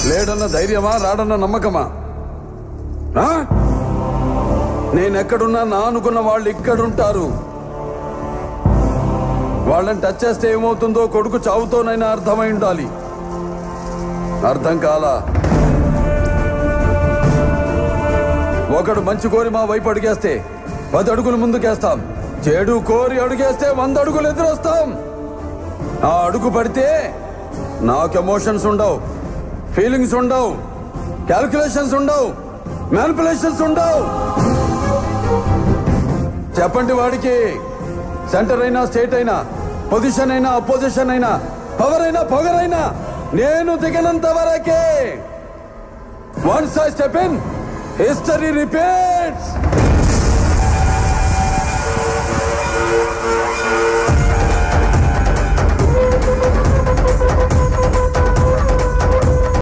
లేడన్న ధైర్యమా, రాడన్న నమ్మకమా? నేనెక్కడున్నా నా అనుకున్న వాళ్ళు ఇక్కడుంటారు. వాళ్ళని టచ్ చేస్తే ఏమవుతుందో కొడుకు చావుతోనైనా అర్థమై ఉండాలి. అర్థం కాలా? ఒకడు మంచి కోరి మా వైపు అడుగేస్తే 10 అడుగులు ముందుకేస్తాం. చెడు కోరి అడుగేస్తే 100 అడుగులు ఎదురొస్తాం. ఆ అడుగు పడితే నాకు ఎమోషన్స్ ఉండవు, ఫీలింగ్స్ ఉండవు, క్యాల్కులేషన్స్ ఉండవు, మ్యానిపులేషన్స్ ఉండవు. చెప్పండి వాడికి. సెంటర్ అయినా, స్టేట్ అయినా, పొజిషన్ అయినా, అపోజిషన్ అయినా, పవర్ అయినా, పొగరైనా నేను దిగనంత వరకే. Once I step in, history repeats.